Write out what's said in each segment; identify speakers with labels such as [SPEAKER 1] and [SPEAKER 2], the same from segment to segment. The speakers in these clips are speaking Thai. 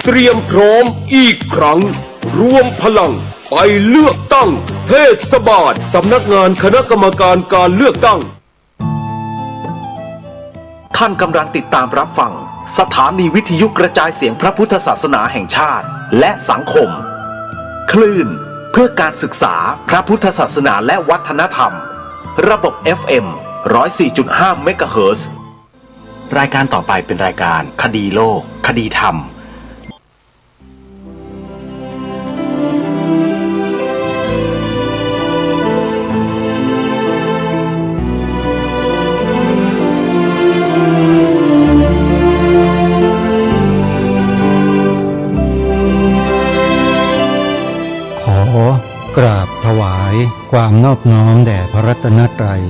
[SPEAKER 1] เตรียมพร้อมอีกครั้งรวมพลังไปเลือกตั้งเทศบาลสำนักงานคณะกรรมการการเลือกตั้ง
[SPEAKER 2] ท่านกำลังติดตามรับฟังสถานีวิทยุกระจายเสียงพระพุทธศาสนาแห่งชาติและสังคมคลื่นเพื่อการศึกษาพระพุทธศาสนาและวัฒนธรรมระบบ FM 104.5 เมกะเฮิรตซ์รายการต่อไปเป็นรายการคดีโลกคดีธรรม
[SPEAKER 3] กราบถวายความนอบน้อมแด่พระรัตนตรัย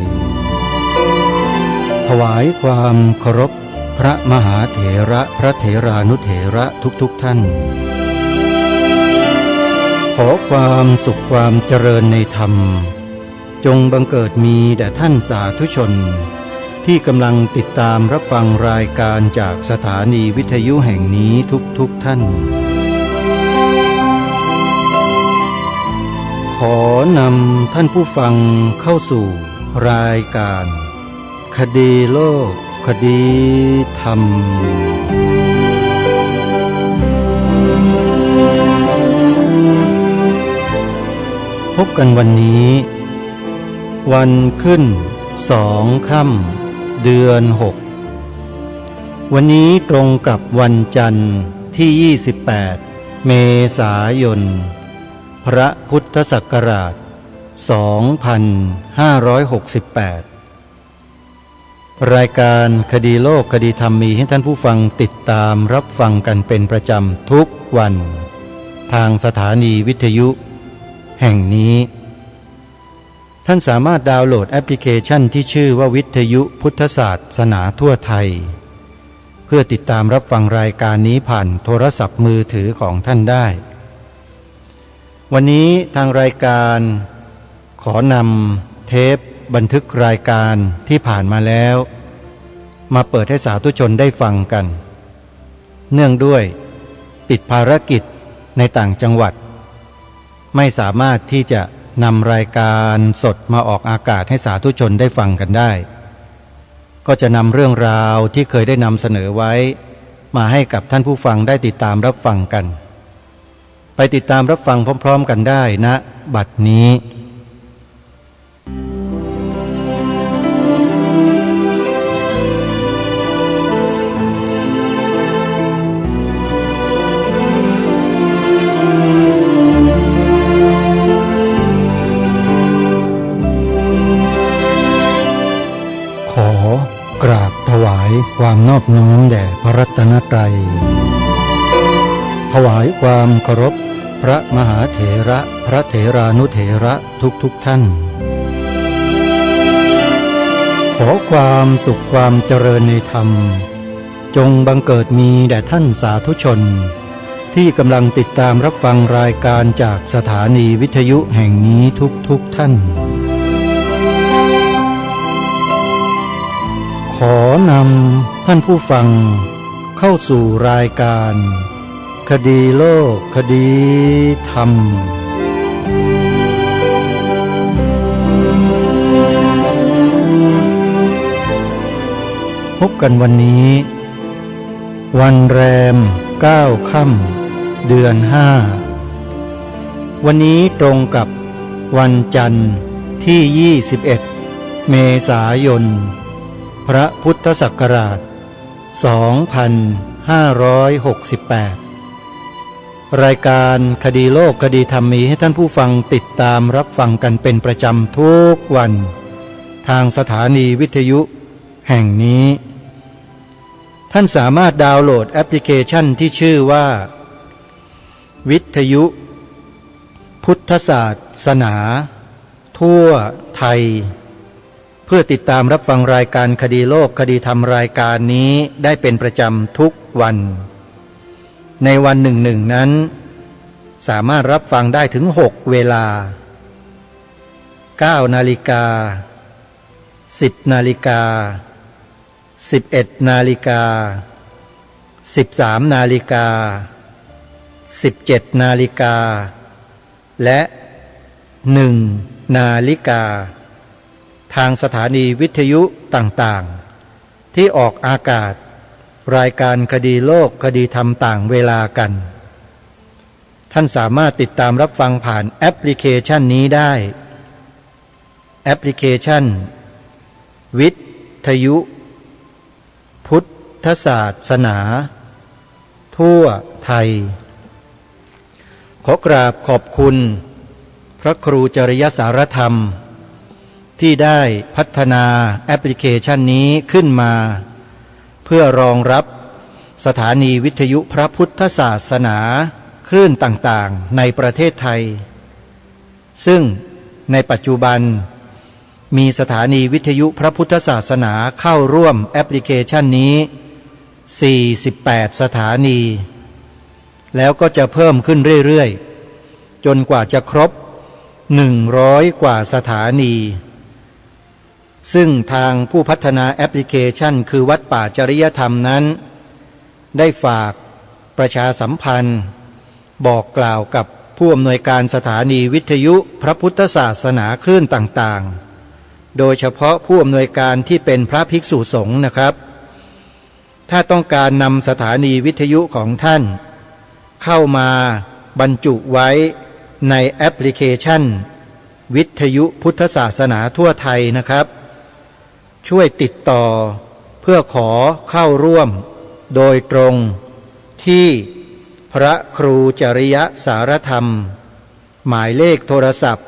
[SPEAKER 3] ถวายความเคารพพระมหาเถระพระเถรานุเถระทุกท่านขอความสุขความเจริญในธรรมจงบังเกิดมีแด่ท่านสาธุชนที่กำลังติดตามรับฟังรายการจากสถานีวิทยุแห่งนี้ทุกท่านขอนำท่านผู้ฟังเข้าสู่รายการคดีโลกคดีธรรมพบกันวันนี้วันขึ้น2 ค่ำเดือน6วันนี้ตรงกับวันจันทร์ที่28 เมษายนพระพุทธศักราช 2568 รายการคดีโลกคดีธรรมมีให้ท่านผู้ฟังติดตามรับฟังกันเป็นประจำทุกวันทางสถานีวิทยุแห่งนี้ท่านสามารถดาวน์โหลดแอปพลิเคชันที่ชื่อว่าวิทยุพุทธศาสนาทั่วไทยเพื่อติดตามรับฟังรายการนี้ผ่านโทรศัพท์มือถือของท่านได้วันนี้ทางรายการขอนำเทปบันทึกรายการที่ผ่านมาแล้วมาเปิดให้สาธุชนได้ฟังกันเนื่องด้วยติดภารกิจในต่างจังหวัดไม่สามารถที่จะนำรายการสดมาออกอากาศให้สาธุชนได้ฟังกันได้ก็จะนำเรื่องราวที่เคยได้นำเสนอไว้มาให้กับท่านผู้ฟังได้ติดตามรับฟังกันไปติดตามรับฟังพร้อมๆกันได้ณบัดนี้ขอกราบถวายความนอบน้อมแด่พระรัตนตรัยถวายความเคารพพระมหาเถระพระเถรานุเถระทุกท่านขอความสุขความเจริญในธรรมจงบังเกิดมีแด่ท่านสาธุชนที่กำลังติดตามรับฟังรายการจากสถานีวิทยุแห่งนี้ทุกท่านขอนำท่านผู้ฟังเข้าสู่รายการคดีโลกคดีธรรมพบกันวันนี้วันแรม9 ค่ำเดือน5วันนี้ตรงกับวันจันทร์ที่21 เมษายนพระพุทธศักราช 2568รายการคดีโลกคดีธรรมมีให้ท่านผู้ฟังติดตามรับฟังกันเป็นประจำทุกวันทางสถานีวิทยุแห่งนี้ท่านสามารถดาวน์โหลดแอปพลิเคชันที่ชื่อว่าวิทยุพุทธศาสนาทั่วไทยเพื่อติดตามรับฟังรายการคดีโลกคดีธรรมรายการนี้ได้เป็นประจำทุกวันในวันหนึ่งนั้นสามารถรับฟังได้ถึง6 เวลา 9 นาฬิกา 10 นาฬิกา 11 นาฬิกา 13 นาฬิกา 17 นาฬิกาและ1 นาฬิกาทางสถานีวิทยุต่างๆที่ออกอากาศรายการคดีโลกคดีธรรมต่างเวลากันท่านสามารถติดตามรับฟังผ่านแอปพลิเคชันนี้ได้แอปพลิเคชันวิทยุพุทธศาสนาทั่วไทยขอกราบขอบคุณพระครูจริยสารธรรมที่ได้พัฒนาแอปพลิเคชันนี้ขึ้นมาเพื่อรองรับสถานีวิทยุพระพุทธศาสนาคลื่นต่างๆในประเทศไทยซึ่งในปัจจุบันมีสถานีวิทยุพระพุทธศาสนาเข้าร่วมแอปพลิเคชันนี้48 สถานีแล้วก็จะเพิ่มขึ้นเรื่อยๆจนกว่าจะครบ100 กว่าสถานีซึ่งทางผู้พัฒนาแอปพลิเคชันคือวัดป่าจริยธรรมนั้นได้ฝากประชาสัมพันธ์บอกกล่าวกับผู้อำนวยการสถานีวิทยุพระพุทธศาสนาคลื่นต่างๆโดยเฉพาะผู้อำนวยการที่เป็นพระภิกษุสงฆ์นะครับถ้าต้องการนำสถานีวิทยุของท่านเข้ามาบรรจุไว้ในแอปพลิเคชันวิทยุพุทธศาสนาทั่วไทยนะครับช่วยติดต่อเพื่อขอเข้าร่วมโดยตรงที่พระครูจริยสารธรรมหมายเลขโทรศัพท์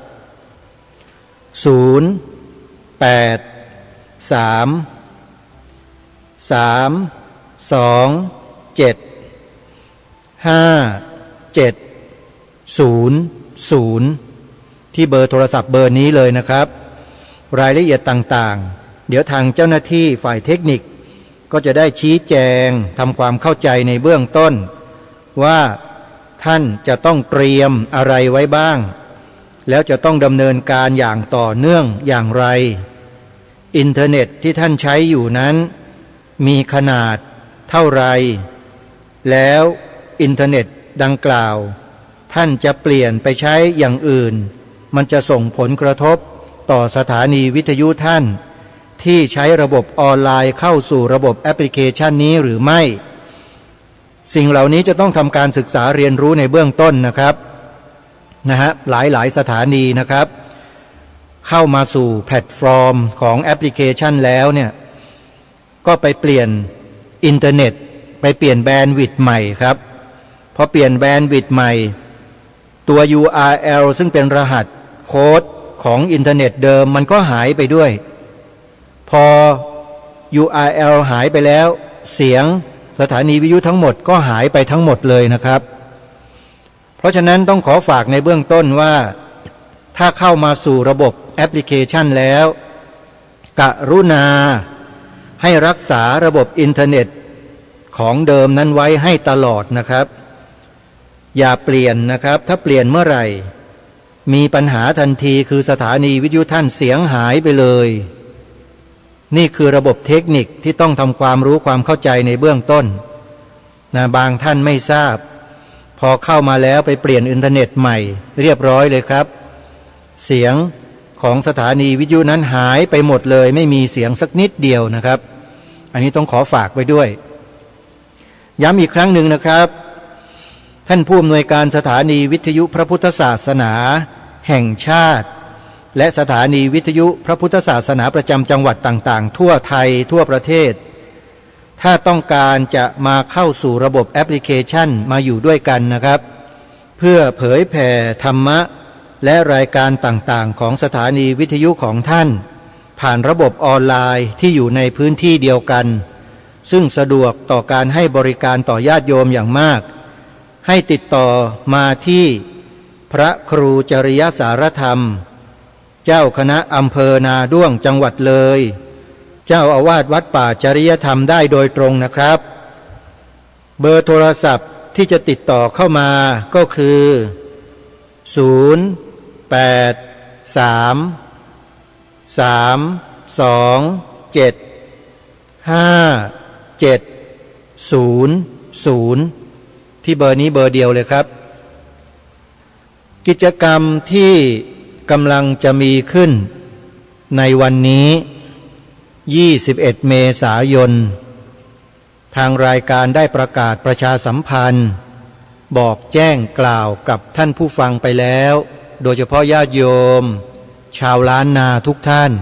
[SPEAKER 3] 0833275700ที่เบอร์โทรศัพท์เบอร์นี้เลยนะครับรายละเอียดต่างๆเดี๋ยวทางเจ้าหน้าที่ฝ่ายเทคนิคก็จะได้ชี้แจงทำความเข้าใจในเบื้องต้นว่าท่านจะต้องเตรียมอะไรไว้บ้างแล้วจะต้องดำเนินการอย่างต่อเนื่องอย่างไรอินเทอร์เน็ตที่ท่านใช้อยู่นั้นมีขนาดเท่าไรแล้วอินเทอร์เน็ตดังกล่าวท่านจะเปลี่ยนไปใช้อย่างอื่นมันจะส่งผลกระทบต่อสถานีวิทยุท่านที่ใช้ระบบออนไลน์เข้าสู่ระบบแอปพลิเคชันนี้หรือไม่สิ่งเหล่านี้จะต้องทำการศึกษาเรียนรู้ในเบื้องต้นนะครับหลายสถานีนะครับเข้ามาสู่แพลตฟอร์มของแอปพลิเคชันแล้วเนี่ยก็ไปเปลี่ยนอินเทอร์เน็ตไปเปลี่ยนแบนด์วิดต์ใหม่ครับพอเปลี่ยนแบนด์วิดต์ใหม่ตัว URL ซึ่งเป็นรหัสโค้ดของอินเทอร์เน็ตเดิมมันก็หายไปด้วยพอ URL หายไปแล้วเสียงสถานีวิทยุทั้งหมดก็หายไปทั้งหมดเลยนะครับเพราะฉะนั้นต้องขอฝากในเบื้องต้นว่าถ้าเข้ามาสู่ระบบแอปพลิเคชันแล้วกรุณาให้รักษาระบบอินเทอร์เน็ตของเดิมนั้นไว้ให้ตลอดนะครับอย่าเปลี่ยนนะครับถ้าเปลี่ยนเมื่อไหร่มีปัญหาทันทีคือสถานีวิทยุท่านเสียงหายไปเลยนี่คือระบบเทคนิคที่ต้องทำความรู้ความเข้าใจในเบื้องต้นบางท่านไม่ทราบพอเข้ามาแล้วไปเปลี่ยนอินเทอร์เน็ตใหม่เรียบร้อยเลยครับเสียงของสถานีวิทยุนั้นหายไปหมดเลยไม่มีเสียงสักนิดเดียวนะครับอันนี้ต้องขอฝากไว้ด้วยย้ำอีกครั้งหนึ่งนะครับท่านผู้อำนวยการสถานีวิทยุพระพุทธศาสนาแห่งชาติและสถานีวิทยุพระพุทธศาสนาประจำจังหวัดต่างๆทั่วไทยทั่วประเทศถ้าต้องการจะมาเข้าสู่ระบบแอปพลิเคชันมาอยู่ด้วยกันนะครับเพื่อเผยแผ่ธรรมะและรายการต่างๆของสถานีวิทยุของท่านผ่านระบบออนไลน์ที่อยู่ในพื้นที่เดียวกันซึ่งสะดวกต่อการให้บริการต่อญาติโยมอย่างมากให้ติดต่อมาที่พระครูจริยสารธรรมเจ้าคณะอำเภอนาด้วงจังหวัดเลยเจ้าอาวาสวัดป่าจริยธรรมได้โดยตรงนะครับเบอร์โทรศัพท์ที่จะติดต่อเข้ามาก็คือ083327570 ที่เบอร์นี้เบอร์เดียวเลยครับกิจกรรมที่กำลังจะมีขึ้นในวันนี้21 เมษายนทางรายการได้ประกาศประชาสัมพันธ์บอกแจ้งกล่าวกับท่านผู้ฟังไปแล้วโดยเฉพาะญาติโยมชาวล้านนาทุกท่าน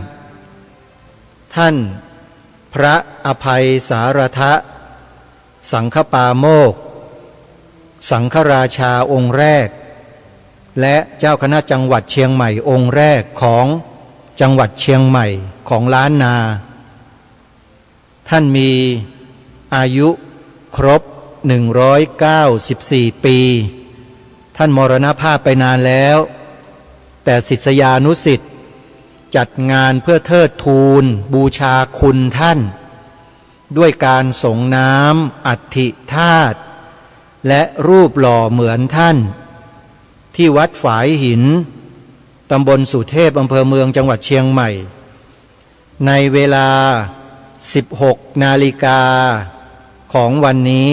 [SPEAKER 3] ท่านพระอภัยสารทะสังฆปาโมกข์สังฆราชาองค์แรกและเจ้าคณะจังหวัดเชียงใหม่องค์แรกของจังหวัดเชียงใหม่ของล้านนาท่านมีอายุครบ194 ปีท่านมรณภาพไปนานแล้วแต่ศิษยานุศิษย์จัดงานเพื่อเทิดทูนบูชาคุณท่านด้วยการส่งน้ำอัฐิธาตุและรูปหล่อเหมือนท่านที่วัดฝายหินตำบลสุเทพอำเภอเมืองจังหวัดเชียงใหม่ในเวลา 16 นาฬิกาของวันนี้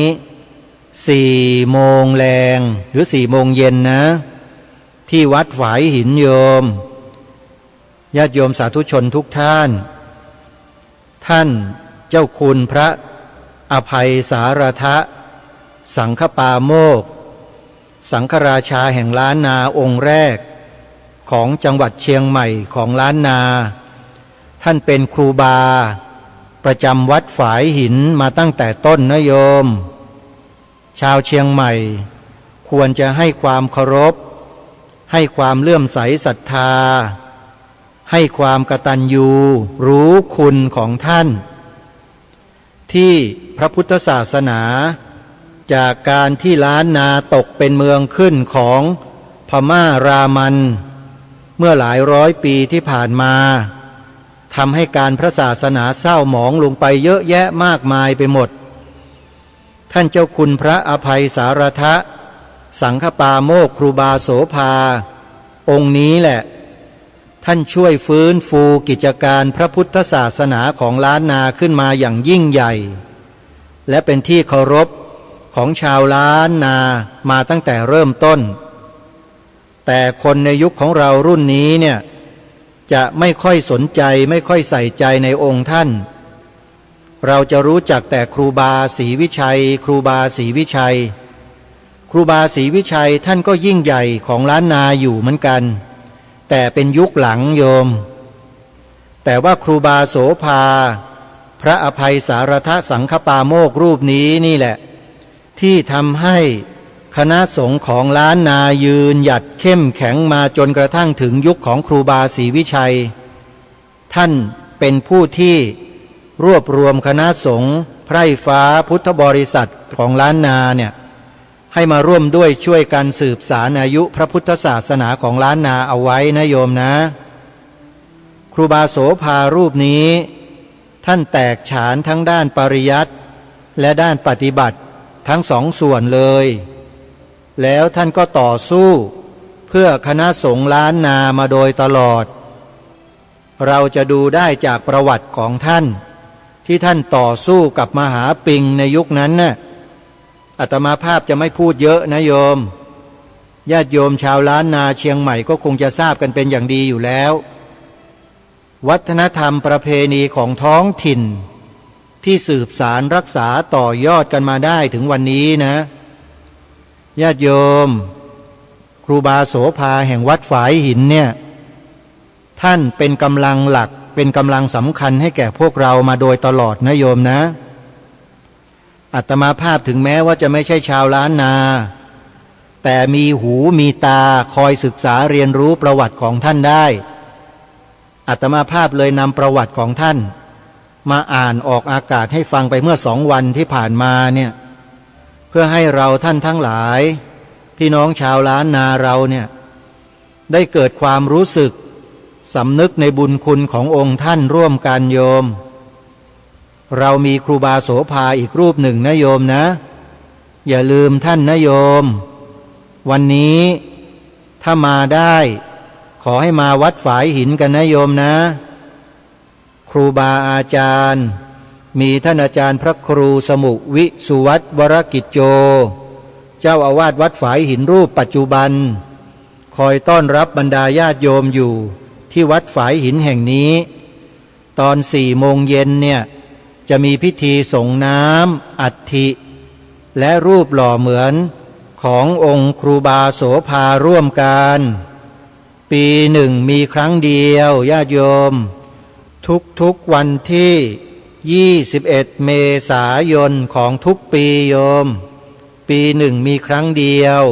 [SPEAKER 3] 4 โมงแรงหรือ4 โมงเย็นนะที่วัดฝายหินโยมญาติโยมสาธุชนทุกท่านท่านเจ้าคุณพระอภัยสารทะสังฆปาโมกข์สังฆราชาแห่งล้านนาองค์แรกของจังหวัดเชียงใหม่ของล้านนาท่านเป็นครูบาประจำวัดฝายหินมาตั้งแต่ต้นนะโยมชาวเชียงใหม่ควรจะให้ความเคารพให้ความเลื่อมใสศรัทธาให้ความกตัญญูรู้คุณของท่านที่พระพุทธศาสนาจากการที่ล้านนาตกเป็นเมืองขึ้นของพม่ารามันเมื่อหลายร้อยปีที่ผ่านมาทำให้การพระศาสนาเศร้าหมองลงไปเยอะแยะมากมายไปหมดท่านเจ้าคุณพระอภัยสารทะสังฆปาโมกข์ครูบาโสภาองค์นี้แหละท่านช่วยฟื้นฟูกิจการพระพุทธศาสนาของล้านนาขึ้นมาอย่างยิ่งใหญ่และเป็นที่เคารพของชาวล้านนามาตั้งแต่เริ่มต้นแต่คนในยุคของเรารุ่นนี้เนี่ยจะไม่ค่อยสนใจไม่ค่อยใส่ใจในองค์ท่านเราจะรู้จักแต่ครูบาศรีวิชัยครูบาศรีวิชัยครูบาศรีวิชัยท่านก็ยิ่งใหญ่ของล้านนาอยู่เหมือนกันแต่เป็นยุคหลังโยมแต่ว่าครูบาโสภาพระอภัยสารทะสังฆปาโมกข์รูปนี้นี่แหละที่ทำให้คณะสงฆ์ของล้านนายืนหยัดเข้มแข็งมาจนกระทั่งถึงยุคของครูบาศรีวิชัยท่านเป็นผู้ที่รวบรวมคณะสงฆ์ไพร่ฟ้าพุทธบริษัทของล้านนาเนี่ยให้มาร่วมด้วยช่วยกันสืบสารอายุพระพุทธศาสนาของล้านนาเอาไว้นะโยมนะครูบาโสภารูปนี้ท่านแตกฉานทั้งด้านปริยัติและด้านปฏิบัติทั้งสองส่วนเลยแล้วท่านก็ต่อสู้เพื่อคณะสงฆ์ล้านนามาโดยตลอดเราจะดูได้จากประวัติของท่านที่ท่านต่อสู้กับมหาปิงในยุคนั้นน่ะอาตมาภาพจะไม่พูดเยอะนะโยมญาติโยมชาวล้านนาเชียงใหม่ก็คงจะทราบกันเป็นอย่างดีอยู่แล้ววัฒนธรรมประเพณีของท้องถิ่นที่สืบสารรักษาต่อยอดกันมาได้ถึงวันนี้นะญาติโยมครูบาโสภาแห่งวัดฝายหินเนี่ยท่านเป็นกำลังหลักเป็นกำลังสำคัญให้แก่พวกเรามาโดยตลอดนะโยมนะอาตมาภาพถึงแม้ว่าจะไม่ใช่ชาวล้านนาแต่มีหูมีตาคอยศึกษาเรียนรู้ประวัติของท่านได้อาตมาภาพเลยนำประวัติของท่านมาอ่านออกอากาศให้ฟังไปเมื่อ2 วันที่ผ่านมาเนี่ยเพื่อให้เราท่านทั้งหลายพี่น้องชาวล้านนาเราเนี่ยได้เกิดความรู้สึกสำนึกในบุญคุณขององค์ท่านร่วมกันโยมเรามีครูบาโสภาอีกรูปหนึ่งนะโยมนะอย่าลืมท่านนะโยมวันนี้ถ้ามาได้ขอให้มาวัดฝายหินกันนะโยมนะครูบาอาจารย์มีท่านอาจารย์พระครูสมุวิสุวัตวรกิจโจ เจ้าอาวาสวัดฝายหินรูปปัจจุบันคอยต้อนรับบรรดาญาติโยมอยู่ที่วัดฝายหินแห่งนี้ตอน4 โมงเย็นเนี่ยจะมีพิธีส่งน้ำอัฐิและรูปหล่อเหมือนขององค์ครูบาโสภาร่วมกันปีหนึ่งมีครั้งเดียวญาติโยมทุกวันที่21 เมษายนของทุกปีโยมปีหนึ่งมีครั้งเดียว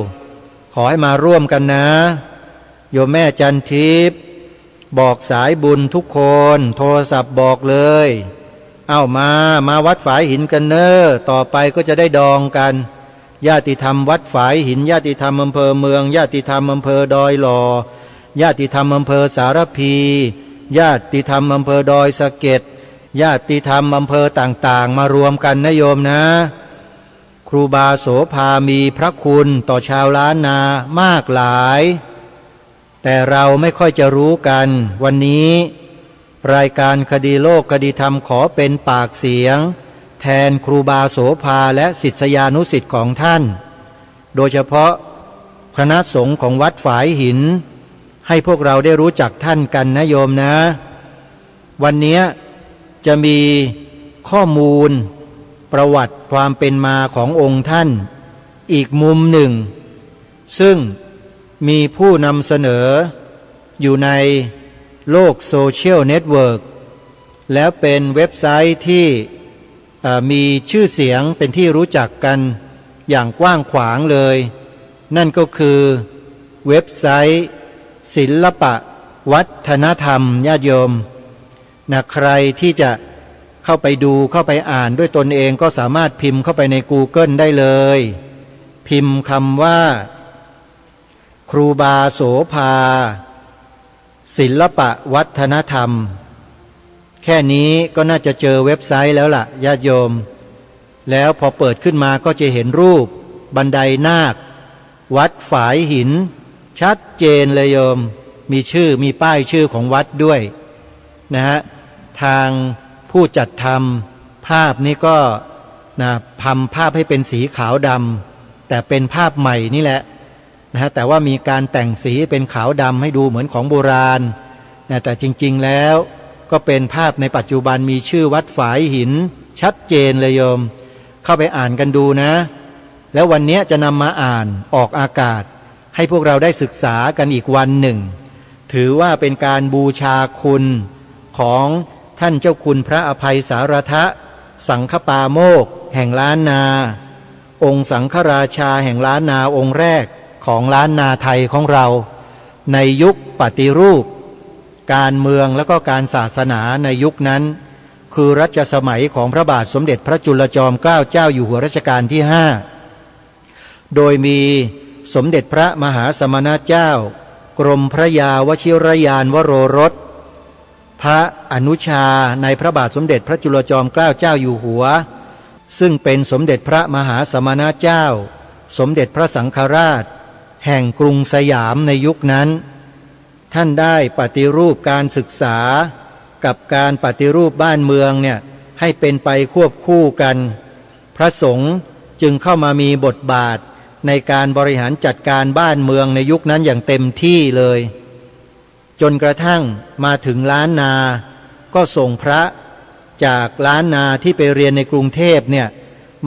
[SPEAKER 3] ขอให้มาร่วมกันนะโยมแม่จันทิพย์บอกสายบุญทุกคนโทรศัพท์บอกเลยเอามาวัดฝายหินกันเนอะต่อไปก็จะได้ดองกันญาติธรรมวัดฝายหินญาติธรรมอำเภอเมืองญาติธรรมอำเภอดอยหล่อญาติธรรมอำเภอสารพีญาติธรรมอำเภอดอยสะเก็ดญาติธรรมอำเภอต่างๆมารวมกันนะโยมนะครูบาโสภามีพระคุณต่อชาวล้านนามากหลายแต่เราไม่ค่อยจะรู้กันวันนี้รายการคดีโลกคดีธรรมขอเป็นปากเสียงแทนครูบาโสภาและศิษยานุศิษย์ของท่านโดยเฉพาะคณะสงฆ์ของวัดฝายหินให้พวกเราได้รู้จักท่านกันนะโยมนะวันนี้จะมีข้อมูลประวัติความเป็นมาขององค์ท่านอีกมุมหนึ่งซึ่งมีผู้นำเสนออยู่ในโลกโซเชียลเน็ตเวิร์กแล้วเป็นเว็บไซต์ที่มีชื่อเสียงเป็นที่รู้จักกันอย่างกว้างขวางเลยนั่นก็คือเว็บไซต์ศิลปะวัฒนธรรมญาติโยมนะใครที่จะเข้าไปดูเข้าไปอ่านด้วยตนเองก็สามารถพิมพ์เข้าไปใน Google ได้เลยพิมพ์คำว่าครูบาโสภาศิลปะวัฒนธรรมแค่นี้ก็น่าจะเจอเว็บไซต์แล้วล่ะญาติโยมแล้วพอเปิดขึ้นมาก็จะเห็นรูปบันไดนาควัดฝายหินชัดเจนเลยโยมมีชื่อมีป้ายชื่อของวัดด้วยนะฮะทางผู้จัดทำภาพนี้ก็นะทำภาพให้เป็นสีขาวดำแต่เป็นภาพใหม่นี่แหละนะฮะแต่ว่ามีการแต่งสีเป็นขาวดำให้ดูเหมือนของโบราณนะแต่จริงๆแล้วก็เป็นภาพในปัจจุบันมีชื่อวัดฝายหินชัดเจนเลยโยมเข้าไปอ่านกันดูนะแล้ววันนี้จะนำมาอ่านออกอากาศให้พวกเราได้ศึกษากันอีกวันหนึ่งถือว่าเป็นการบูชาคุณของท่านเจ้าคุณพระอภัยสารทะสังฆปาโมกข์แห่งล้านนาองค์สังฆราชาแห่งล้านนาองค์แรกของล้านนาไทยของเราในยุคปฏิรูปการเมืองและก็การศาสนาในยุคนั้นคือรัชสมัยของพระบาทสมเด็จพระจุลจอมเกล้าเจ้าอยู่หัวรัชกาลที่5โดยมีสมเด็จพระมหาสมณเจ้ากรมพระยาวชิรยานวโรรสพระอนุชาในพระบาทสมเด็จพระจุลจอมเกล้าเจ้าอยู่หัวซึ่งเป็นสมเด็จพระมหาสมณเจ้าสมเด็จพระสังฆราชแห่งกรุงสยามในยุคนั้นท่านได้ปฏิรูปการศึกษากับการปฏิรูปบ้านเมืองเนี่ยให้เป็นไปควบคู่กันพระสงฆ์จึงเข้ามามีบทบาทในการบริหารจัดการบ้านเมืองในยุคนั้นอย่างเต็มที่เลยจนกระทั่งมาถึงล้านนาก็ส่งพระจากล้านนาที่ไปเรียนในกรุงเทพเนี่ย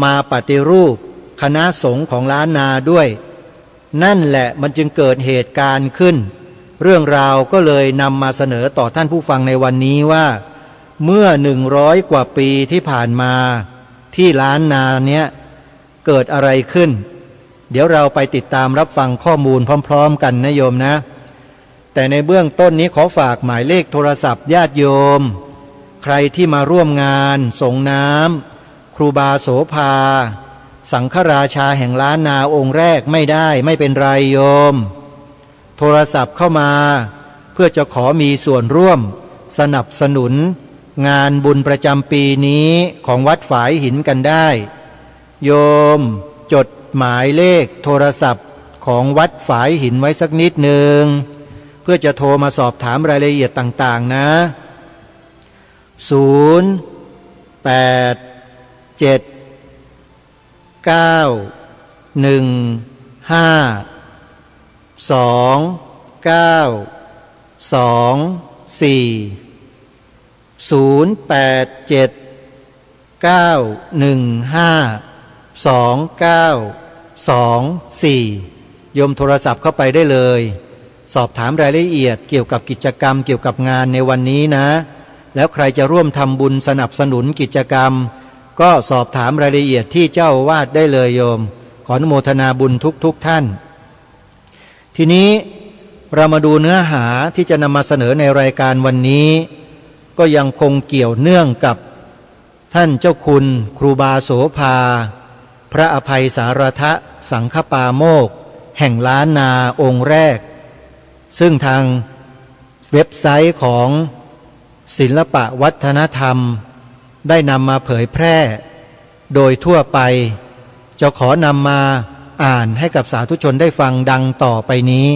[SPEAKER 3] มาปฏิรูปคณะสงฆ์ของล้านนาด้วยนั่นแหละมันจึงเกิดเหตุการณ์ขึ้นเรื่องราวก็เลยนำมาเสนอต่อท่านผู้ฟังในวันนี้ว่าเมื่อ100 กว่าปีที่ผ่านมาที่ล้านนาเนี้ยเกิดอะไรขึ้นเดี๋ยวเราไปติดตามรับฟังข้อมูลพร้อมๆกันนะโยมนะแต่ในเบื้องต้นนี้ขอฝากหมายเลขโทรศัพท์ญาติโยมใครที่มาร่วมงานส่งน้ำครูบาโสภาสังฆราชาแห่งล้านนาองค์แรกไม่ได้ไม่เป็นไรโยมโทรศัพท์เข้ามาเพื่อจะขอมีส่วนร่วมสนับสนุนงานบุญประจำปีนี้ของวัดฝายหินกันได้โยมจดหมายเลขโทรศัพท์ของวัดฝายหินไว้สักนิดหนึ่งเพื่อจะโทรมาสอบถามรายละเอียดต่างๆนะ0 8 7 9 โยมโทรศัพท์เข้าไปได้เลยสอบถามรายละเอียดเกี่ยวกับกิจกรรมเกี่ยวกับงานในวันนี้นะแล้วใครจะร่วมทำบุญสนับสนุนกิจกรรมก็สอบถามรายละเอียดที่เจ้าอาวาสได้เลยโยมขออนุโมทนาบุญทุกท่านทีนี้เรามาดูเนื้อหาที่จะนำมาเสนอในรายการวันนี้ก็ยังคงเกี่ยวเนื่องกับท่านเจ้าคุณครูบาโสภาพระอภัยสารทะสังฆปาโมกข์แห่งล้านนาองค์แรกซึ่งทางเว็บไซต์ของศิลปะวัฒนธรรมได้นำมาเผยแพร่โดยทั่วไปจะขอนำมาอ่านให้กับสาธุชนได้ฟังดังต่อไปนี้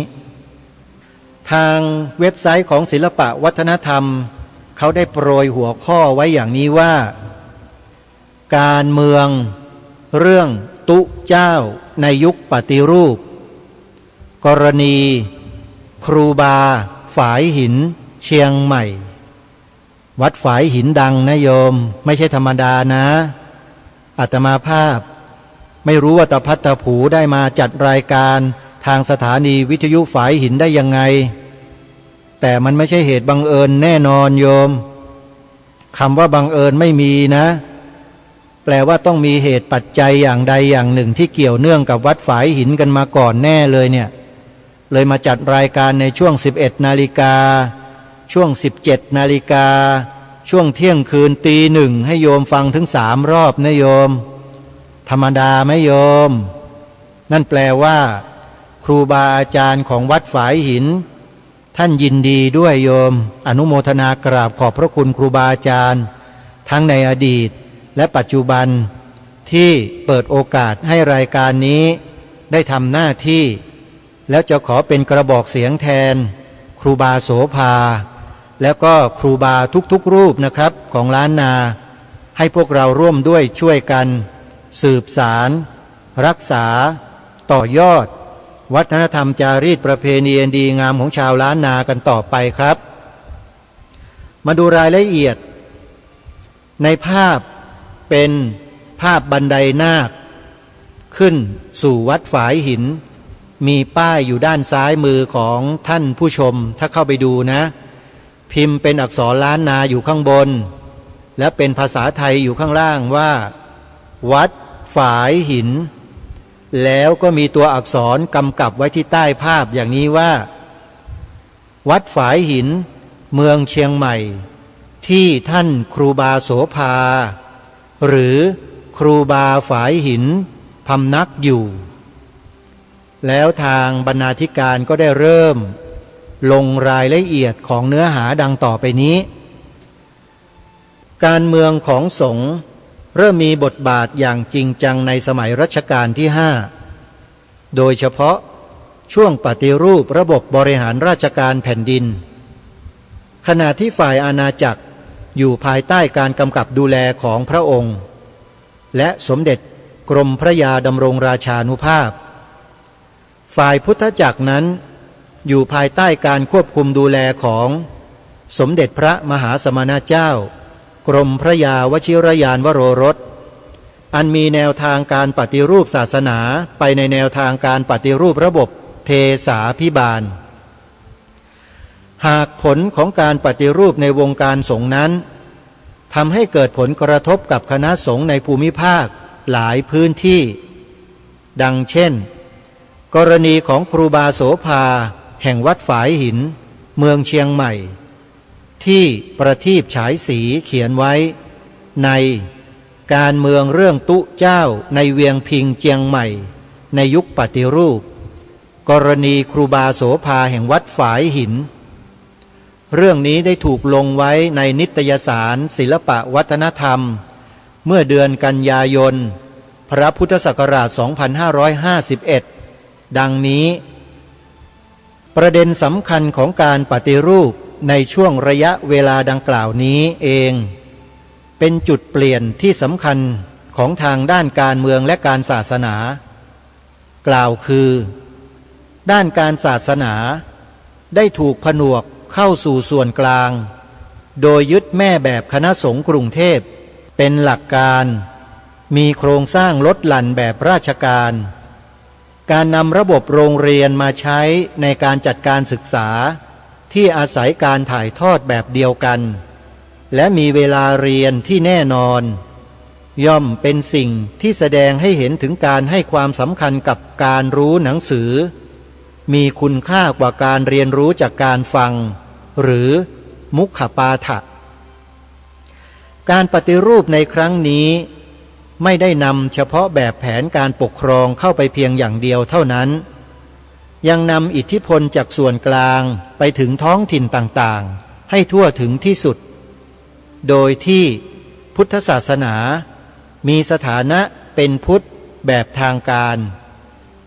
[SPEAKER 3] ทางเว็บไซต์ของศิลปะวัฒนธรรมเขาได้โปรยหัวข้อไว้อย่างนี้ว่าการเมืองเรื่องตุเจ้าในยุคปฏิรูปกรณีครูบาฝายหินเชียงใหม่วัดฝายหินดังนะโยมไม่ใช่ธรรมดานะอาตมาภาพไม่รู้ว่าตะพัดตะผูได้มาจัดรายการทางสถานีวิทยุฝายหินได้ยังไงแต่มันไม่ใช่เหตุบังเอิญแน่นอนโยมคำว่าบังเอิญไม่มีนะแปลว่าต้องมีเหตุปัจจัยอย่างใดอย่างหนึ่งที่เกี่ยวเนื่องกับวัดฝายหินกันมาก่อนแน่เลยเนี่ยเลยมาจัดรายการในช่วง 11 นาฬิกาช่วง 17 นาฬิกาช่วงเที่ยงคืนตีหนึ่งให้โยมฟังถึง3 รอบนะโยมธรรมดาไหมโยมนั่นแปลว่าครูบาอาจารย์ของวัดฝายหินท่านยินดีด้วยโยมอนุโมทนากราบขอบพระคุณครูบาอาจารย์ทั้งในอดีตและปัจจุบันที่เปิดโอกาสให้รายการนี้ได้ทำหน้าที่แล้วจะขอเป็นกระบอกเสียงแทนครูบาโสภาแล้วก็ครูบาทุกๆรูปนะครับของล้านนาให้พวกเราร่วมด้วยช่วยกันสืบสารรักษาต่อยอดวัฒนธรรมจารีตประเพณีอันดีงามของชาวล้านนากันต่อไปครับมาดูรายละเอียดในภาพเป็นภาพบันไดนาคขึ้นสู่วัดฝายหินมีป้ายอยู่ด้านซ้ายมือของท่านผู้ชมถ้าเข้าไปดูนะพิมพ์เป็นอักษรล้านนาอยู่ข้างบนและเป็นภาษาไทยอยู่ข้างล่างว่าวัดฝายหินแล้วก็มีตัวอักษรกำกับไว้ที่ใต้ภาพอย่างนี้ว่าวัดฝายหินเมืองเชียงใหม่ที่ท่านครูบาโสภาหรือครูบาฝายหินพำนักอยู่แล้วทางบรรณาธิการก็ได้เริ่มลงรายละเอียดของเนื้อหาดังต่อไปนี้การเมืองของสงฆ์เริ่มมีบทบาทอย่างจริงจังในสมัยรัชกาลที่5โดยเฉพาะช่วงปฏิรูประบบบริหารราชการแผ่นดินขณะที่ฝ่ายอาณาจักรอยู่ภายใต้การกำกับดูแลของพระองค์และสมเด็จกรมพระยาดำรงราชานุภาพฝ่ายพุทธจักรนั้นอยู่ภายใต้การควบคุมดูแลของสมเด็จพระมหาสมณเจ้ากรมพระยาวชิรยานวโรรสอันมีแนวทางการปฏิรูปศาสนาไปในแนวทางการปฏิรูประบบเทสาภิบาลหากผลของการปฏิรูปในวงการสงฆ์นั้นทำให้เกิดผลกระทบกับคณะสงฆ์ในภูมิภาคหลายพื้นที่ดังเช่นกรณีของครูบาโสภาแห่งวัดฝายหินเมืองเชียงใหม่ที่ประทีปฉายสีเขียนไว้ในการเมืองเรื่องตุเจ้าในเวียงพิงเจียงใหม่ในยุคปฏิรูปกรณีครูบาโสภาแห่งวัดฝายหินเรื่องนี้ได้ถูกลงไว้ในนิตยสารศิลปะวัฒนธรรมเมื่อเดือนกันยายนพระพุทธศักราช 2551 ดังนี้ประเด็นสำคัญของการปฏิรูปในช่วงระยะเวลาดังกล่าวนี้เองเป็นจุดเปลี่ยนที่สำคัญของทางด้านการเมืองและการศาสนา กล่าวคือ ด้านการศาสนาได้ถูกผนวกเข้าสู่ส่วนกลางโดยยึดแม่แบบคณะสงฆ์กรุงเทพเป็นหลักการมีโครงสร้างลดหลั่นแบบราชการการนำระบบโรงเรียนมาใช้ในการจัดการศึกษาที่อาศัยการถ่ายทอดแบบเดียวกันและมีเวลาเรียนที่แน่นอนย่อมเป็นสิ่งที่แสดงให้เห็นถึงการให้ความสำคัญกับการรู้หนังสือมีคุณค่ากว่าการเรียนรู้จากการฟังหรือมุขปาฐะการปฏิรูปในครั้งนี้ไม่ได้นำเฉพาะแบบแผนการปกครองเข้าไปเพียงอย่างเดียวเท่านั้นยังนำอิทธิพลจากส่วนกลางไปถึงท้องถิ่นต่างๆให้ทั่วถึงที่สุดโดยที่พุทธศาสนามีสถานะเป็นพุทธแบบทางการ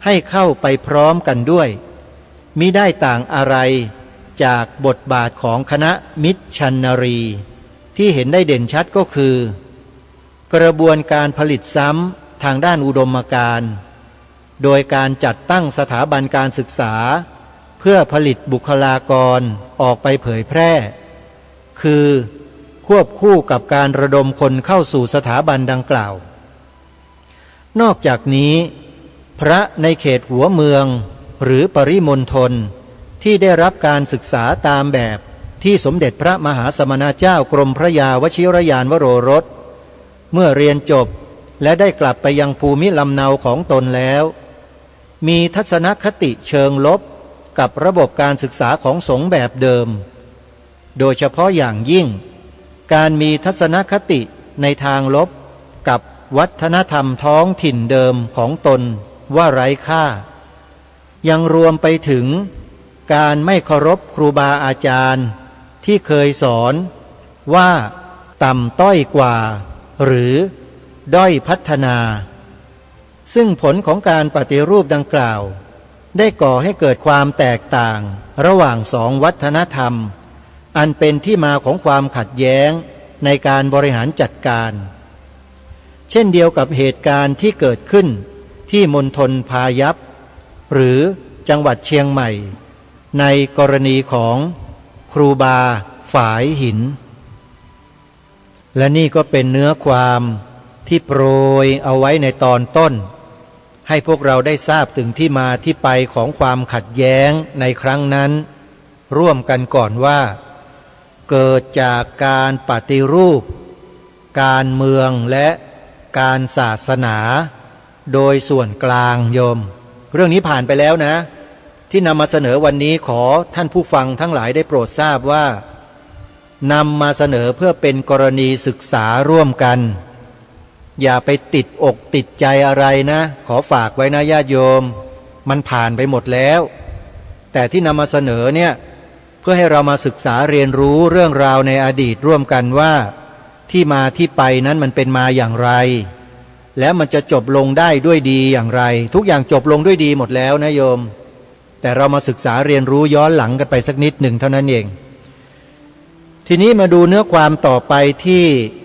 [SPEAKER 3] ให้เข้าไปพร้อมกันด้วยมิได้ต่างอะไรจากบทบาทของคณะมิตรชันนรีที่เห็นได้เด่นชัดก็คือกระบวนการผลิตซ้ำทางด้านอุดมการณ์โดยการจัดตั้งสถาบันการศึกษาเพื่อผลิตบุคลากรออกไปเผยแพร่คือควบคู่กับการระดมคนเข้าสู่สถาบันดังกล่าวนอกจากนี้พระในเขตหัวเมืองหรือปริมณฑลที่ได้รับการศึกษาตามแบบที่สมเด็จพระมหาสมณเจ้ากรมพระยาวชิรยานวโรรสเมื่อเรียนจบและได้กลับไปยังภูมิลำเนาของตนแล้วมีทัศนคติเชิงลบกับระบบการศึกษาของสงฆ์แบบเดิมโดยเฉพาะอย่างยิ่งการมีทัศนคติในทางลบกับวัฒนธรรมท้องถิ่นเดิมของตนว่าไร้ค่ายังรวมไปถึงการไม่เคารพครูบาอาจารย์ที่เคยสอนว่าต่ำต้อยกว่าหรือด้อยพัฒนาซึ่งผลของการปฏิรูปดังกล่าวได้ก่อให้เกิดความแตกต่างระหว่างสองวัฒนธรรมอันเป็นที่มาของความขัดแย้งในการบริหารจัดการเช่นเดียวกับเหตุการณ์ที่เกิดขึ้นที่มณฑลพายัพหรือจังหวัดเชียงใหม่ในกรณีของครูบาฝายหินและนี่ก็เป็นเนื้อความที่โปรยเอาไว้ในตอนต้นให้พวกเราได้ทราบถึงที่มาที่ไปของความขัดแย้งในครั้งนั้นร่วมกันก่อนว่าเกิดจากการปฏิรูปการเมืองและการศาสนาโดยส่วนกลางโยมเรื่องนี้ผ่านไปแล้วนะที่นำมาเสนอวันนี้ขอท่านผู้ฟังทั้งหลายได้โปรดทราบว่านำมาเสนอเพื่อเป็นกรณีศึกษาร่วมกันอย่าไปติดอกติดใจอะไรนะขอฝากไว้นะญาติโยมมันผ่านไปหมดแล้วแต่ที่นำมาเสนอเนี่ยเพื่อให้เรามาศึกษาเรียนรู้เรื่องราวในอดีตร่วมกันว่าที่มาที่ไปนั้นมันเป็นมาอย่างไรแล้วมันจะจบลงได้ด้วยดีอย่างไรทุกอย่างจบลงด้วยดีหมดแล้วนะโยมแต่เรามาศึกษาเรียนรู้ย้อนหลังกันไปสักนิดหนึ่งเท่านั้นเองทีนี้มาดูเนื้อความต่อไปที่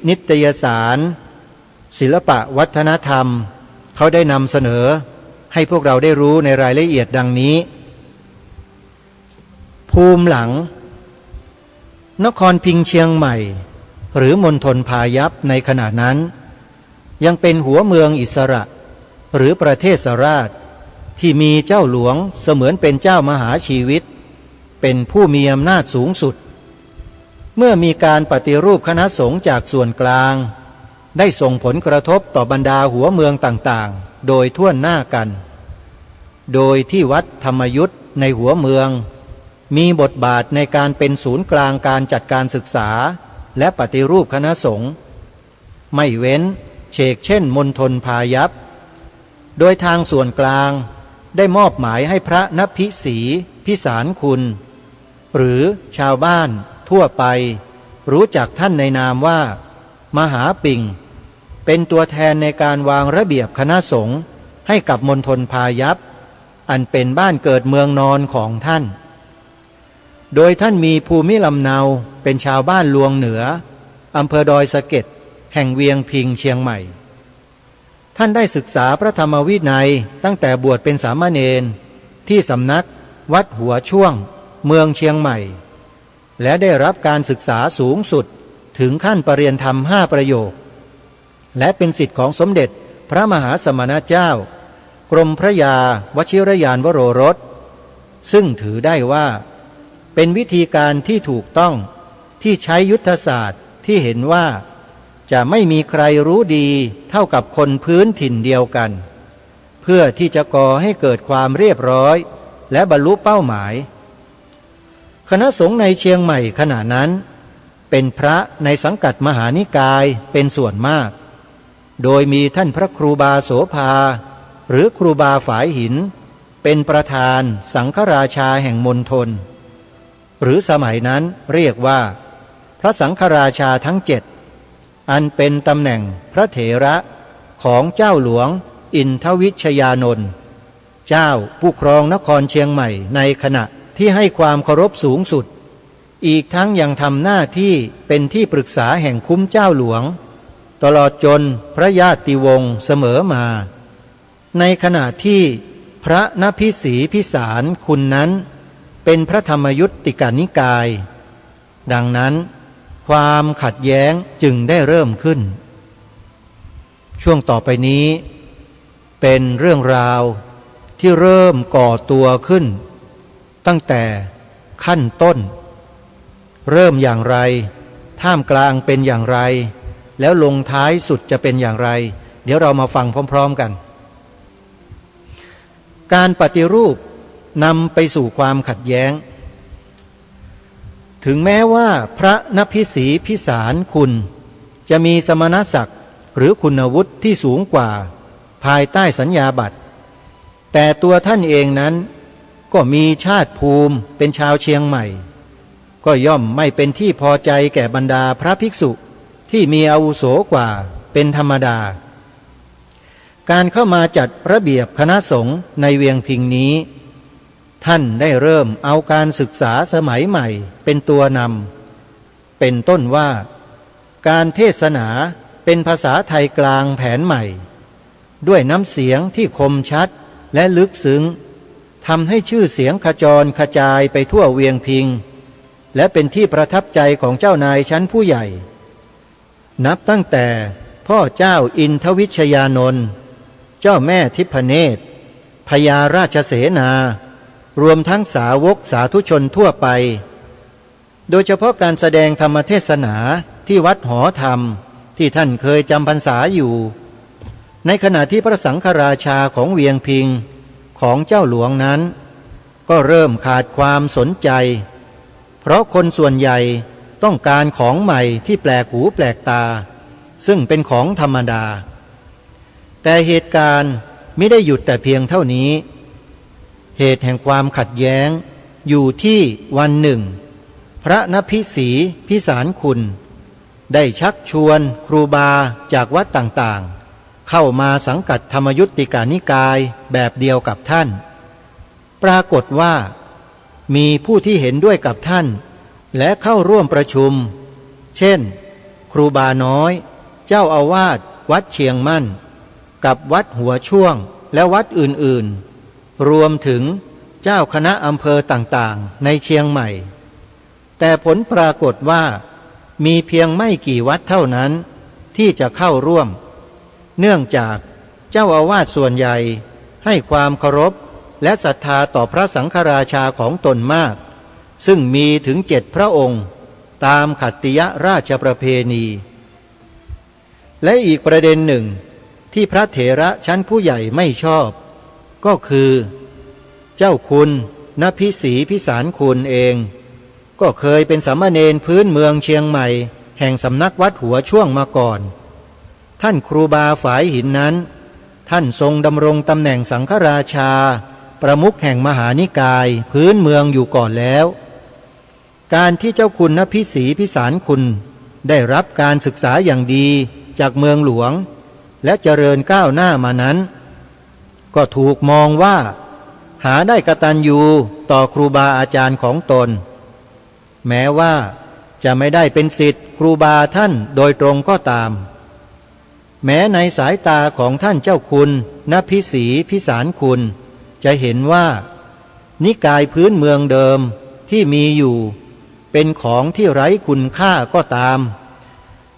[SPEAKER 3] นิตยสารศิลปะวัฒนธรรมเขาได้นำเสนอให้พวกเราได้รู้ในรายละเอียดดังนี้ภูมิหลังนครพิงค์เชียงใหม่หรือมณฑลพายัพในขณะนั้นยังเป็นหัวเมืองอิสระหรือประเทศราชที่มีเจ้าหลวงเสมือนเป็นเจ้ามหาชีวิตเป็นผู้มีอำนาจสูงสุดเมื่อมีการปฏิรูปคณะสงฆ์จากส่วนกลางได้ส่งผลกระทบต่อบรรดาหัวเมืองต่างๆโดยทั่วหน้ากันโดยที่วัดธรรมยุทธในหัวเมืองมีบทบาทในการเป็นศูนย์กลางการจัดการศึกษาและปฏิรูปคณะสงฆ์ไม่เว้นเชกเช่นมณฑลพายัพโดยทางส่วนกลางได้มอบหมายให้พระณพิสีพิสารคุณหรือชาวบ้านทั่วไปรู้จักท่านในนามว่ามหาปิ่งเป็นตัวแทนในการวางระเบียบคณะสงฆ์ให้กับมณฑลพายัพอันเป็นบ้านเกิดเมืองนอนของท่านโดยท่านมีภูมิลำเนาเป็นชาวบ้านลวงเหนืออำเภอดอยสะเก็ดแห่งเวียงพิงเชียงใหม่ ท่านได้ศึกษาพระธรรมวินัยตั้งแต่บวชเป็นสามเณรที่สำนักวัดหัวช่วงเมืองเชียงใหม่และได้รับการศึกษาสูงสุดถึงขั้นปรริญญาธรรม5 ประโยคและเป็นศิษย์ของสมเด็จพระมหาสมณเจ้ากรมพระยาวชิรยานวโรรสซึ่งถือได้ว่าเป็นวิธีการที่ถูกต้องที่ใช้ยุทธศาสตร์ที่เห็นว่าจะไม่มีใครรู้ดีเท่ากับคนพื้นถิ่นเดียวกันเพื่อที่จะก่อให้เกิดความเรียบร้อยและบรรลุเป้าหมายคณะสงฆ์ในเชียงใหม่ขณะนั้นเป็นพระในสังกัดมหานิกายเป็นส่วนมากโดยมีท่านพระครูบาโสภาหรือครูบาฝายหินเป็นประธานสังฆราชาแห่งมณฑลหรือสมัยนั้นเรียกว่าพระสังฆราชาทั้ง7อันเป็นตำแหน่งพระเถระของเจ้าหลวงอินทวิชยานนท์เจ้าผู้ครองนครเชียงใหม่ในขณะที่ให้ความเคารพสูงสุดอีกทั้งยังทำหน้าที่เป็นที่ปรึกษาแห่งคุ้มเจ้าหลวงตลอดจนพระญาติวงศ์เสมอมาในขณะที่พระนภิสีพิสารคุณนั้นเป็นพระธรรมยุตติกานิกายดังนั้นความขัดแย้งจึงได้เริ่มขึ้นช่วงต่อไปนี้เป็นเรื่องราวที่เริ่มก่อตัวขึ้นตั้งแต่ขั้นต้นเริ่มอย่างไรท่ามกลางเป็นอย่างไรแล้วลงท้ายสุดจะเป็นอย่างไรเดี๋ยวเรามาฟังพร้อมๆกันการปฏิรูปนำไปสู่ความขัดแย้งถึงแม้ว่าพระนภิสีพิสารคุณจะมีสมณศักดิ์หรือคุณวุฒิที่สูงกว่าภายใต้สัญญาบัตรแต่ตัวท่านเองนั้นก็มีชาติภูมิเป็นชาวเชียงใหม่ก็ย่อมไม่เป็นที่พอใจแก่บรรดาพระภิกษุที่มีอาวุโสกว่าเป็นธรรมดาการเข้ามาจัดระเบียบคณะสงฆ์ในเวียงพิงนี้ท่านได้เริ่มเอาการศึกษาสมัยใหม่เป็นตัวนำเป็นต้นว่าการเทศนาเป็นภาษาไทยกลางแผนใหม่ด้วยน้ำเสียงที่คมชัดและลึกซึ้งทำให้ชื่อเสียงขจรกระจายไปทั่วเวียงพิงและเป็นที่ประทับใจของเจ้านายชั้นผู้ใหญ่นับตั้งแต่พ่อเจ้าอินทวิชยานนท์เจ้าแม่ทิพเนตรพญาราชเสนารวมทั้งสาวกสาธุชนทั่วไปโดยเฉพาะการแสดงธรรมเทศนาที่วัดหอธรรมที่ท่านเคยจำพรรษาอยู่ในขณะที่พระสังฆราชาของเวียงพิงของเจ้าหลวงนั้นก็เริ่มขาดความสนใจเพราะคนส่วนใหญ่ต้องการของใหม่ที่แปลกหูแปลกตาซึ่งเป็นของธรรมดาแต่เหตุการณ์ไม่ได้หยุดแต่เพียงเท่านี้เหตุแห่งความขัดแย้งอยู่ที่วันหนึ่งพระนภิสีพิสารคุณได้ชักชวนครูบาจากวัดต่างๆเข้ามาสังกัดธรรมยุตติกานิกายแบบเดียวกับท่านปรากฏว่ามีผู้ที่เห็นด้วยกับท่านและเข้าร่วมประชุมเช่นครูบาน้อยเจ้าอาวาสวัดเชียงมั่นกับวัดหัวช่วงและวัดอื่นๆรวมถึงเจ้าคณะอำเภอต่างๆในเชียงใหม่แต่ผลปรากฏว่ามีเพียงไม่กี่วัดเท่านั้นที่จะเข้าร่วมเนื่องจากเจ้าอาวาสส่วนใหญ่ให้ความเคารพและศรัทธาต่อพระสังฆราชาของตนมากซึ่งมีถึง7 พระองค์ตามขัตติยราชประเพณีและอีกประเด็นหนึ่งที่พระเถระชั้นผู้ใหญ่ไม่ชอบก็คือเจ้าคุณนภิสีพิสารคุณเองก็เคยเป็นสามเณรพื้นเมืองเชียงใหม่แห่งสำนักวัดหัวช่วงมาก่อนท่านครูบาฝายหินนั้นท่านทรงดำรงตำแหน่งสังฆราชาประมุขแห่งมหานิกายพื้นเมืองอยู่ก่อนแล้วการที่เจ้าคุณนภิสีพิสารคุณได้รับการศึกษาอย่างดีจากเมืองหลวงและเจริญก้าวหน้ามานั้นก็ถูกมองว่าหาได้กตัญญูต่อครูบาอาจารย์ของตนแม้ว่าจะไม่ได้เป็นศิษย์ครูบาท่านโดยตรงก็ตาม แม้ในสายตาของท่านเจ้าคุณณพิสีพิสารคุณจะเห็นว่านิกายพื้นเมืองเดิมที่มีอยู่เป็นของที่ไร้คุณค่าก็ตาม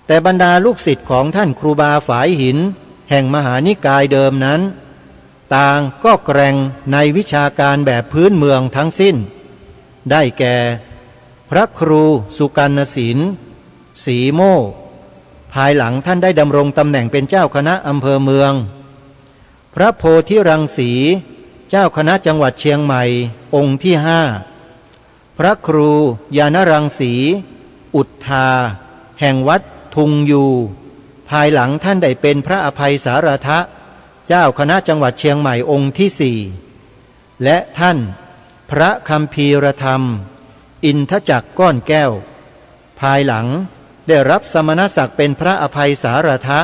[SPEAKER 3] แต่บรรดาลูกศิษย์ของท่านครูบาฝายหินแห่งมหานิกายเดิมนั้นต่างก็แกร่งในวิชาการแบบพื้นเมืองทั้งสิ้นได้แก่พระครูสุกรรณศิลป์ศรีโม่ภายหลังท่านได้ดำรงตำแหน่งเป็นเจ้าคณะอำเภอเมืองพระโพธิรังสีเจ้าคณะจังหวัดเชียงใหม่องค์ที่5พระครูยานรังสีอุทธาแห่งวัดทุงยูภายหลังท่านได้เป็นพระอภัยสารทะเจ้าคณะจังหวัดเชียงใหม่องค์ที่4และท่านพระคัมภีรธรรมอินทจักรก้อนแก้วภายหลังได้รับสมณศักดิ์เป็นพระอภัยสารทะ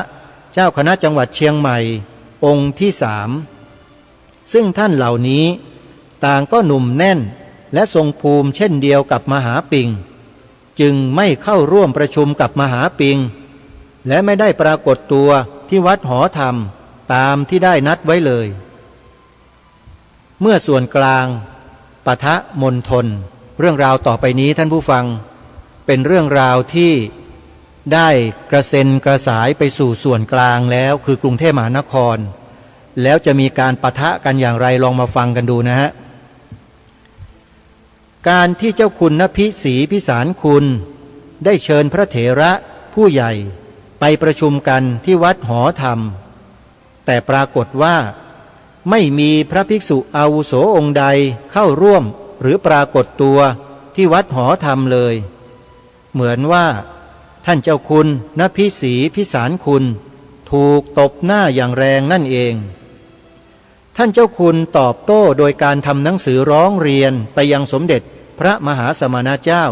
[SPEAKER 3] เจ้าคณะจังหวัดเชียงใหม่องค์ที่3ซึ่งท่านเหล่านี้ต่างก็หนุ่มแน่นและทรงภูมิเช่นเดียวกับมหาปิงจึงไม่เข้าร่วมประชุมกับมหาปิงและไม่ได้ปรากฏตัวที่วัดหอธรรมตามที่ได้นัดไว้เลยเมื่อส่วนกลางปะทะมณฑลเรื่องราวต่อไปนี้ท่านผู้ฟังเป็นเรื่องราวที่ได้กระเซ็นกระสายไปสู่ส่วนกลางแล้วคือกรุงเทพมหานครแล้วจะมีการปะทะกันอย่างไรลองมาฟังกันดูนะฮะการที่เจ้าคุณณพิสีพิสารคุณได้เชิญพระเถระผู้ใหญ่ไปประชุมกันที่วัดหอธรรมแต่ปรากฏว่าไม่มีพระภิกษุอาวุโสองค์ใดเข้าร่วมหรือปรากฏตัวที่วัดหอธรรมเลยเหมือนว่าท่านเจ้าคุณณพิสีพิสารคุณถูกตบหน้าอย่างแรงนั่นเองท่านเจ้าคุณตอบโต้โดยการทำหนังสือร้องเรียนไปยังสมเด็จพระมหาสมณเจ้า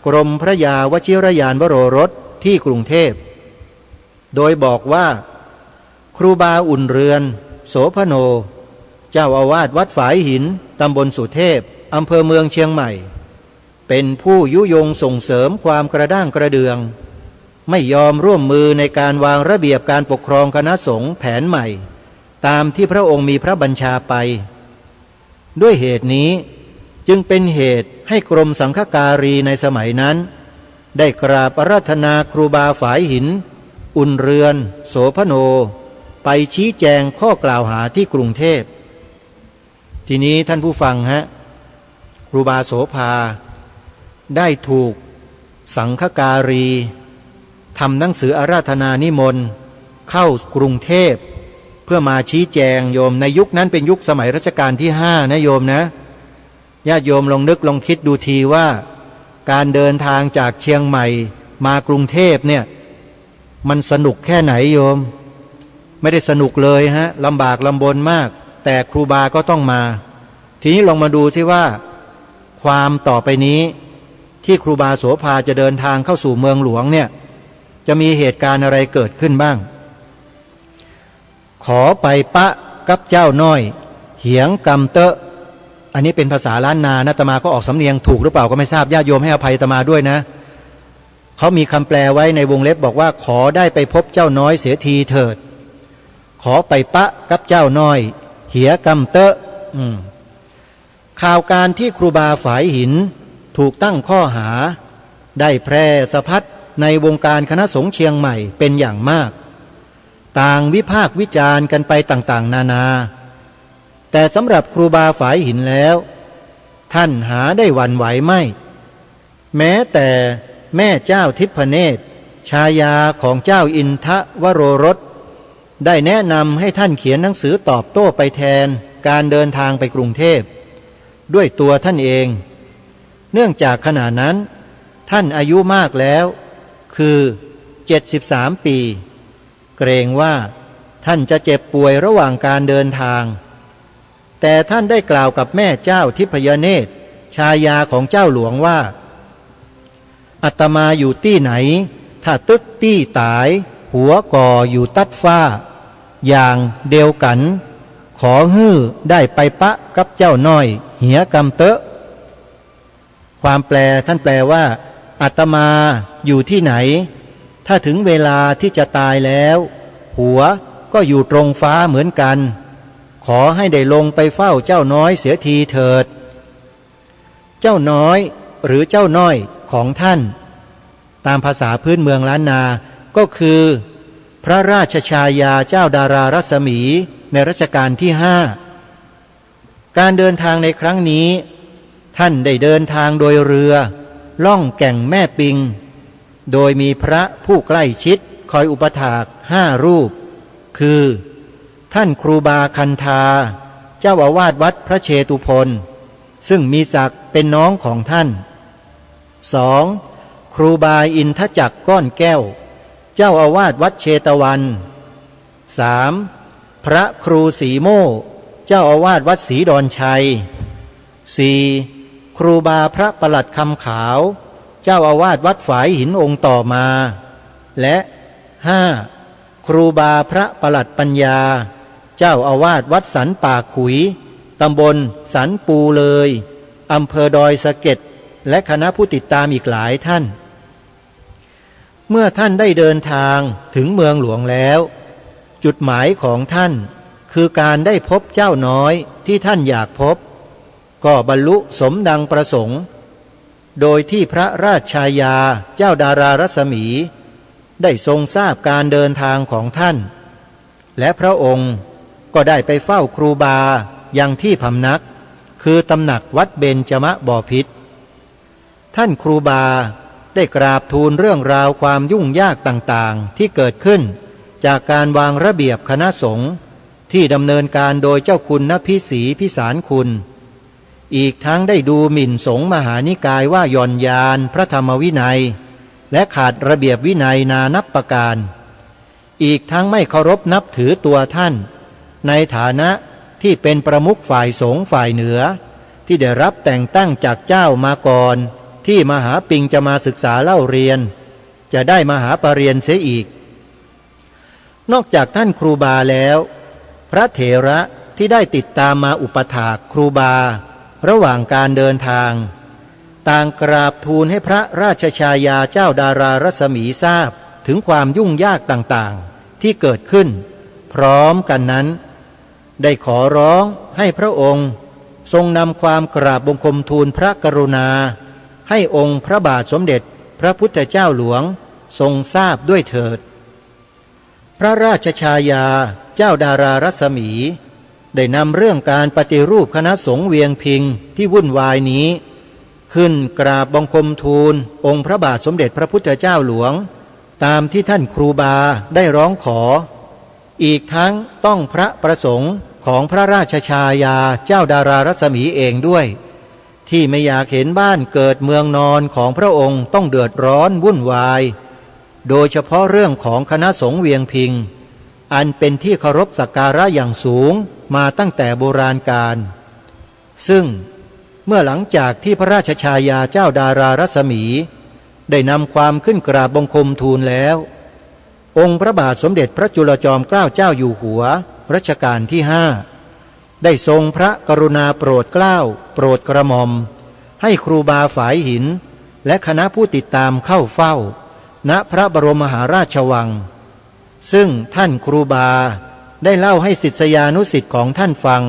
[SPEAKER 3] กรมพระยาวชิรยานวโรรสที่กรุงเทพโดยบอกว่าครูบาอุ่นเรือนโสพโนเจ้าอาวาสวัดฝายหินตำบลสุเทพอำเภอเมืองเชียงใหม่เป็นผู้ยุยงส่งเสริมความกระด้างกระเดืองไม่ยอมร่วมมือในการวางระเบียบการปกครองคณะสงฆ์แผนใหม่ตามที่พระองค์มีพระบัญชาไปด้วยเหตุนี้จึงเป็นเหตุให้กรมสังฆการีในสมัยนั้นได้กราบอาราธนาครูบาฝายหินอุ่นเรือนโสพโนไปชี้แจงข้อกล่าวหาที่กรุงเทพทีนี้ท่านผู้ฟังฮะครูบาโสภาได้ถูกสังฆการีทำหนังสืออาราธนานิมนต์เข้ากรุงเทพเพื่อมาชี้แจงโยมในยุคนั้นเป็นยุคสมัยรัชกาลที่5นะโยมนะญาติโยมลองนึกลองคิดดูทีว่าการเดินทางจากเชียงใหม่มากรุงเทพเนี่ยมันสนุกแค่ไหนโยมไม่ได้สนุกเลยฮะลำบากลำบนมากแต่ครูบาก็ต้องมาทีนี้ลองมาดูที่ว่าความต่อไปนี้ที่ครูบาโสภาจะเดินทางเข้าสู่เมืองหลวงเนี่ยจะมีเหตุการณ์อะไรเกิดขึ้นบ้างขอไปปะกับเจ้าน้อยเหียงกำเตอะอันนี้เป็นภาษาล้านนานะอาตมาก็ออกสำเนียงถูกหรือเปล่าก็ไม่ทราบญาติโยมให้อภัยอาตมาด้วยนะเขามีคำแปลไว้ในวงเล็บบอกว่าขอได้ไปพบเจ้าน้อยเสียทีเถิดขอไปปะกับเจ้าน้อยเหียกำเตอะข่าวการที่ครูบาฝายหินถูกตั้งข้อหาได้แพร่สะพัดในวงการคณะสงฆ์เชียงใหม่เป็นอย่างมากต่างวิพากษ์วิจารณ์กันไปต่างๆนานาแต่สำหรับครูบาฝายหินแล้วท่านหาได้หวั่นไหวไม่แม้แต่แม่เจ้าทิพเนตรชายาของเจ้าอินทวโรรสได้แนะนำให้ท่านเขียนหนังสือตอบโต้ไปแทนการเดินทางไปกรุงเทพด้วยตัวท่านเองเนื่องจากขณะนั้นท่านอายุมากแล้วคือ73 ปีเกรงว่าท่านจะเจ็บป่วยระหว่างการเดินทางแต่ท่านได้กล่าวกับแม่เจ้าทิพยเนตรชายาของเจ้าหลวงว่าอาตมาอยู่ที่ไหนถ้าตึกตี้ตายหัวก่ออยู่ตัดฟ้าอย่างเดียวกันขอฮื้อได้ไปปะกับเจ้าน้อยเหียกำเตอะความแปลท่านแปลว่าอาตมาอยู่ที่ไหนถ้าถึงเวลาที่จะตายแล้ว หัวก็อยู่ตรงฟ้าเหมือนกันขอให้ได้ลงไปเฝ้าเจ้าน้อยเสียทีเถิดเจ้าน้อยหรือเจ้าน้อยของท่านตามภาษาพื้นเมืองล้านนาก็คือพระราชชายาเจ้าดารารัศมีในรัชกาลที่5การเดินทางในครั้งนี้ท่านได้เดินทางโดยเรือล่องแก่งแม่ปิงโดยมีพระผู้ใกล้ชิดคอยอุปถาก5 รูปคือท่านครูบาคันธาเจ้าอาวาสวัดพระเชตุพนซึ่งมีศักดิ์เป็นน้องของท่าน 2. ครูบาอินทจักรก้อนแก้วเจ้าอาวาสวัดเชตวัน 3. พระครูศรีโม่เจ้าอาวาสวัดศรีดอนชัย 4. ครูบาพระประหลัดคำขาวเจ้าอาวาสวัดฝายหินองค์ต่อมาและ 5. ครูบาพระประหลัดปัญญาเจ้าอาวาสวัดสันป่าขุยตำบลสันปูเลยอำเภอดอยสะเก็ดและคณะผู้ติดตามอีกหลายท่านเมื่อท่านได้เดินทางถึงเมืองหลวงแล้วจุดหมายของท่านคือการได้พบเจ้าน้อยที่ท่านอยากพบก็บรรลุสมดังประสงค์โดยที่พระราชชายาเจ้าดารารัศมีได้ทรงทราบการเดินทางของท่านและพระองค์ก็ได้ไปเฝ้าครูบายังที่พำนักคือตำหนักวัดเบญจมบพิตรท่านครูบาได้กราบทูลเรื่องราวความยุ่งยากต่างๆที่เกิดขึ้นจากการวางระเบียบคณะสงฆ์ที่ดำเนินการโดยเจ้าคุณนพิสีพิสารคุณอีกทั้งได้ดูหมิ่นสงฆ์มหานิกายว่าหย่อนยานพระธรรมวินัยและขาดระเบียบวินัยนานับประการอีกทั้งไม่เคารพนับถือตัวท่านในฐานะที่เป็นประมุขฝ่ายสงฆ์ฝ่ายเหนือที่ได้รับแต่งตั้งจากเจ้ามาก่อนที่มหาปิงจะมาศึกษาเล่าเรียนจะได้มหาปรริญญาเสียอีกนอกจากท่านครูบาแล้วพระเถระที่ได้ติดตามมาอุปถากครูบาระหว่างการเดินทางต่างกราบทูลให้พระราชชายาเจ้าดารารัศมีทราบถึงความยุ่งยากต่างๆที่เกิดขึ้นพร้อมกันนั้นได้ขอร้องให้พระองค์ทรงนำความกราบบังคมทูลพระกรุณาให้องค์พระบาทสมเด็จพระพุทธเจ้าหลวงทรงทราบด้วยเถิดพระราชชายาเจ้าดารารัศมีได้นำเรื่องการปฏิรูปคณะสงฆ์เวียงพิงที่วุ่นวายนี้ขึ้นกราบบังคมทูลองค์พระบาทสมเด็จพระพุทธเจ้าหลวงตามที่ท่านครูบาได้ร้องขออีกทั้งต้องพระประสงค์ของพระราชชายาเจ้าดารารัศมีเองด้วยที่ไม่อยากเห็นบ้านเกิดเมืองนอนของพระองค์ต้องเดือดร้อนวุ่นวายโดยเฉพาะเรื่องของคณะสงฆ์เวียงพิงอันเป็นที่เคารพสักการะอย่างสูงมาตั้งแต่โบราณกาลซึ่งเมื่อหลังจากที่พระราชชายาเจ้าดารารัศมีได้นำความขึ้นกราบบังคมทูลแล้วองค์พระบาทสมเด็จพระจุลจอมเกล้าเจ้าอยู่หัวรัชกาลที่5ได้ทรงพระกรุณาโปรดเกล้าโปรดกระหม่อมให้ครูบาฝายหินและคณะผู้ติดตามเข้าเฝ้าณพระบรมมหาราชวังซึ่งท่านครูบาได้เล่าให้ศิษยานุศิษย์ของท่านฟัง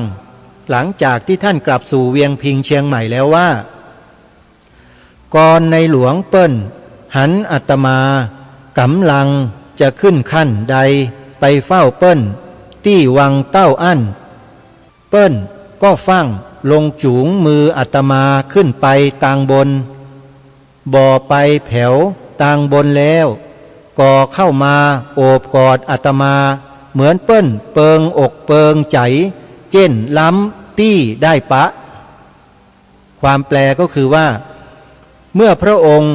[SPEAKER 3] หลังจากที่ท่านกลับสู่เวียงพิงเชียงใหม่แล้วว่าก่อนในหลวงเปิ้นหันอัตมากำลังจะขึ้นขั้นใดไปเฝ้าเปิ้นที่วังเต้าอั้นเปิ้นก็ฟั่งลงจูงมืออัตมาขึ้นไปตางบนบ่อไปแผ่วตางบนแล้วก่อเข้ามาโอบกอดอัตมาเหมือนเปิ้นเปิงอกเปิงใจเจ้นล้ำตี้ได้ปะความแปลก็คือว่าเมื่อพระองค์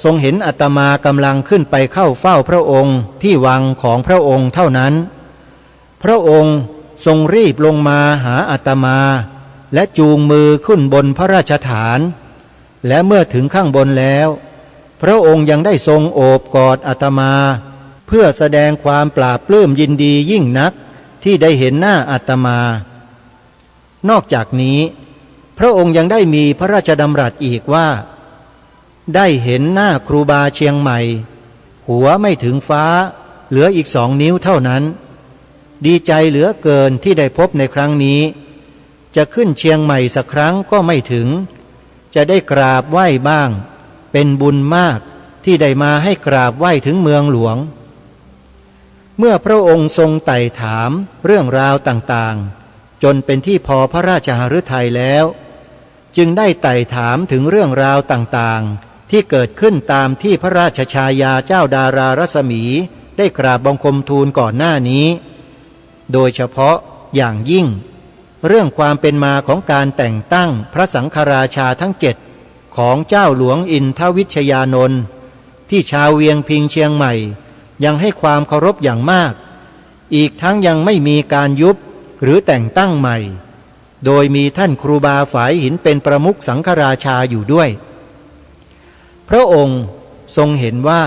[SPEAKER 3] ทรงเห็นอาตมากำลังขึ้นไปเข้าเฝ้าพระองค์ที่วังของพระองค์เท่านั้นพระองค์ทรงรีบลงมาหาอาตมาและจูงมือขึ้นบนพระราชฐานและเมื่อถึงข้างบนแล้วพระองค์ยังได้ทรงโอบกอดอาตมาเพื่อแสดงความปราบปลื้มยินดียิ่งนักที่ได้เห็นหน้าอาตมานอกจากนี้พระองค์ยังได้มีพระราชดำรัสอีกว่าได้เห็นหน้าครูบาเชียงใหม่หัวไม่ถึงฟ้า เหลืออีก2 นิ้วเท่านั้นดีใจเหลือเกินที่ได้พบในครั้งนี้จะขึ้นเชียงใหม่สักครั้งก็ไม่ถึงจะได้กราบไหว้บ้างเป็นบุญมากที่ได้มาให้กราบไหว้ถึงเมืองหลวงเมื่อพระองค์ทรงไต่ถามเรื่องราวต่างๆจนเป็นที่พอพระราชหฤทัยแล้วจึงได้ไต่ถามถึงเรื่องราวต่างๆที่เกิดขึ้นตามที่พระราชชายาเจ้าดารารัศมีได้กราบบังคมทูลก่อนหน้านี้โดยเฉพาะอย่างยิ่งเรื่องความเป็นมาของการแต่งตั้งพระสังฆราชาทั้ง7ของเจ้าหลวงอินทวิชยานนท์ที่ชาวเวียงพิงเชียงใหม่ยังให้ความเคารพอย่างมากอีกทั้งยังไม่มีการยุบหรือแต่งตั้งใหม่โดยมีท่านครูบาฝายหินเป็นประมุขสังฆราชาอยู่ด้วยพระองค์ทรงเห็นว่า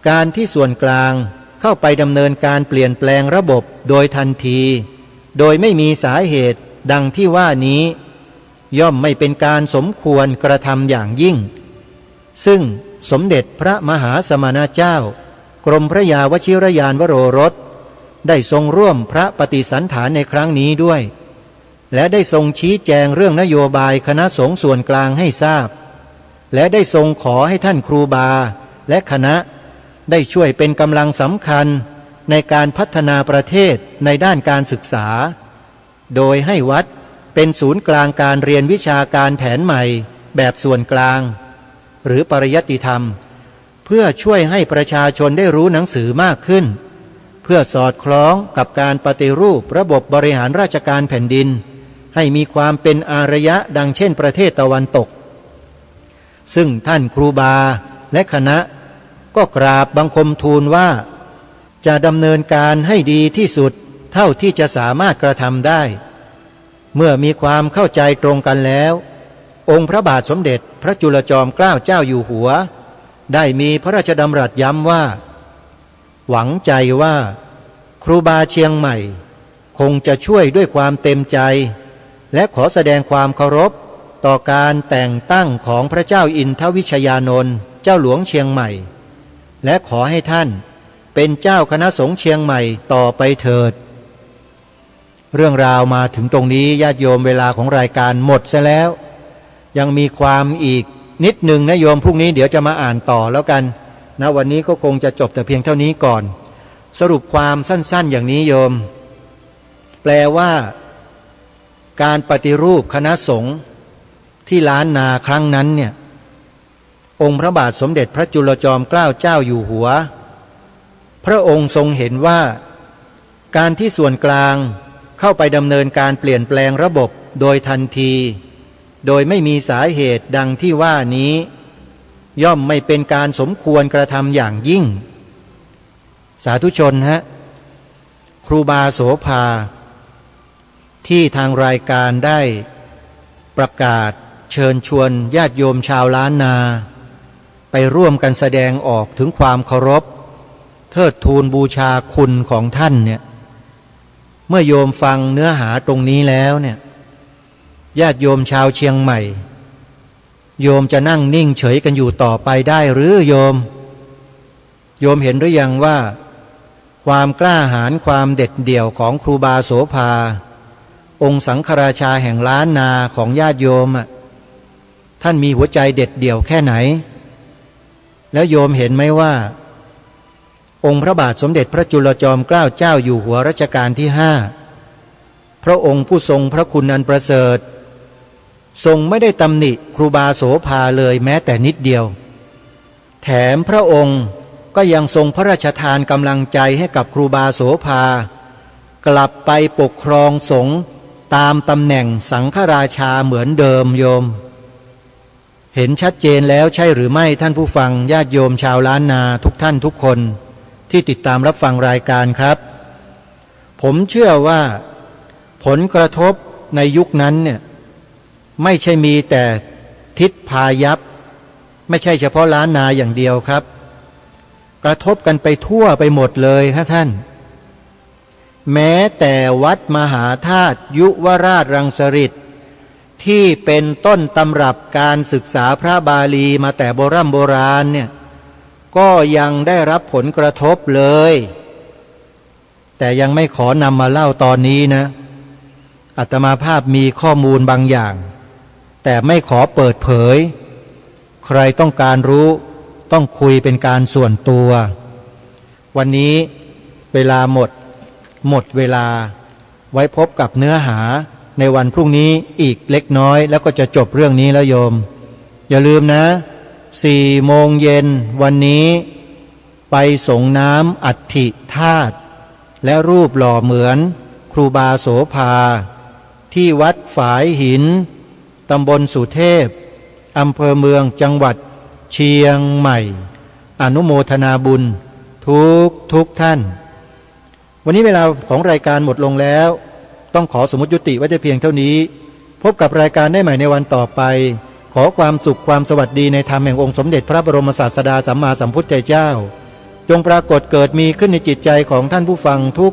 [SPEAKER 3] การที่ส่วนกลางเข้าไปดำเนินการเปลี่ยนแปลงระบบโดยทันทีโดยไม่มีสาเหตุดังที่ว่านี้ย่อมไม่เป็นการสมควรกระทำอย่างยิ่งซึ่งสมเด็จพระมหาสมณเจ้ากรมพระยาวชิรยานวโรรสได้ทรงร่วมพระปฏิสันถานในครั้งนี้ด้วยและได้ทรงชี้แจงเรื่องนโยบายคณะสงฆ์ส่วนกลางให้ทราบและได้ทรงขอให้ท่านครูบาและคณะได้ช่วยเป็นกำลังสำคัญในการพัฒนาประเทศในด้านการศึกษาโดยให้วัดเป็นศูนย์กลางการเรียนวิชาการแผนใหม่แบบส่วนกลางหรือปริยัติธรรมเพื่อช่วยให้ประชาชนได้รู้หนังสือมากขึ้นเพื่อสอดคล้องกับการปฏิรูประบบบริหารราชการแผ่นดินให้มีความเป็นอารยะดังเช่นประเทศตะวันตกซึ่งท่านครูบาและคณะก็กราบบังคมทูลว่าจะดำเนินการให้ดีที่สุดเท่าที่จะสามารถกระทำได้เมื่อมีความเข้าใจตรงกันแล้วองค์พระบาทสมเด็จพระจุลจอมเกล้าเจ้าอยู่หัวได้มีพระราชดำรัสย้ำว่าหวังใจว่าครูบาเชียงใหม่คงจะช่วยด้วยความเต็มใจและขอแสดงความเคารพต่อการแต่งตั้งของพระเจ้าอินทวิชยานนท์เจ้าหลวงเชียงใหม่และขอให้ท่านเป็นเจ้าคณะสงฆ์เชียงใหม่ต่อไปเถิดเรื่องราวมาถึงตรงนี้ญาติโยมเวลาของรายการหมดซะแล้วยังมีความอีกนิดหนึ่งนะโยมพรุ่งนี้เดี๋ยวจะมาอ่านต่อแล้วกันนะวันนี้ก็คงจะจบแต่เพียงเท่านี้ก่อนสรุปความสั้นๆอย่างนี้โยมแปลว่าการปฏิรูปคณะสงฆ์ที่ล้านนาครั้งนั้นเนี่ยองค์พระบาทสมเด็จพระจุลจอมเกล้าเจ้าอยู่หัวพระองค์ทรงเห็นว่าการที่ส่วนกลางเข้าไปดำเนินการเปลี่ยนแปลงระบบโดยทันทีโดยไม่มีสาเหตุดังที่ว่านี้ย่อมไม่เป็นการสมควรกระทำอย่างยิ่งสาธุชนครูบาโสภาที่ทางรายการได้ประกาศเชิญชวนญาติโยมชาวล้านนาไปร่วมกันแสดงออกถึงความเคารพเทิดทูนบูชาคุณของท่านเนี่ยเมื่อโยมฟังเนื้อหาตรงนี้แล้วเนี่ยญาติโยมชาวเชียงใหม่โยมจะนั่งนิ่งเฉยกันอยู่ต่อไปได้หรือโยมเห็นหรือยังว่าความกล้าหาญความเด็ดเดี่ยวของครูบาโสภาองค์สังฆราชาแห่งล้านนาของญาติโยมท่านมีหัวใจเด็ดเดี่ยวแค่ไหนแล้วโยมเห็นไหมว่าองค์พระบาทสมเด็จพระจุลจอมเกล้าเจ้าอยู่หัวรัชกาลที่5พระองค์ผู้ทรงพระคุณอันประเสริฐทรงไม่ได้ตำหนิครูบาโสภาเลยแม้แต่นิดเดียวแถมพระองค์ก็ยังทรงพระราชทานกำลังใจให้กับครูบาโสภากลับไปปกครองสงฆ์ตามตำแหน่งสังฆราชาเหมือนเดิมโยมเห็นชัดเจนแล้วใช่หรือไม่ท่านผู้ฟังญาติโยมชาวล้านนาทุกท่านทุกคนที่ติดตามรับฟังรายการครับผมเชื่อว่าผลกระทบในยุคนั้นเนี่ยไม่ใช่มีแต่ทิศพายัพไม่ใช่เฉพาะล้านนาอย่างเดียวครับกระทบกันไปทั่วไปหมดเลยครับท่านแม้แต่วัดมหาธาตุยุวราชรังสฤษฎ์ที่เป็นต้นตำรับการศึกษาพระบาลีมาแต่โบราณเนี่ย ก็ยังได้รับผลกระทบเลย แต่ยังไม่ขอนำมาเล่าตอนนี้นะอาตมาภาพมีข้อมูลบางอย่าง แต่ไม่ขอเปิดเผยใครต้องการรู้ต้องคุยเป็นการส่วนตัววันนี้เวลาหมดเวลาไว้พบกับเนื้อหาในวันพรุ่งนี้อีกเล็กน้อยแล้วก็จะจบเรื่องนี้แล้วโยมอย่าลืมนะ4 โมงเย็นวันนี้ไปส่งน้ำอัฐิธาตุและรูปหล่อเหมือนครูบาโสภาที่วัดฝายหินตำบลสุเทพอำเภอเมืองจังหวัดเชียงใหม่อนุโมทนาบุญทุกท่านวันนี้เวลาของรายการหมดลงแล้วต้องขอสมมติยุติไว้แต่เพียงเท่านี้พบกับรายการได้ใหม่ในวันต่อไปขอความสุขความสวัสดีในธรรมแห่งองค์สมเด็จพระบรมศาสดาสัมมาสัมพุทธเจ้าจงปรากฏเกิดมีขึ้นในจิตใจของท่านผู้ฟังทุก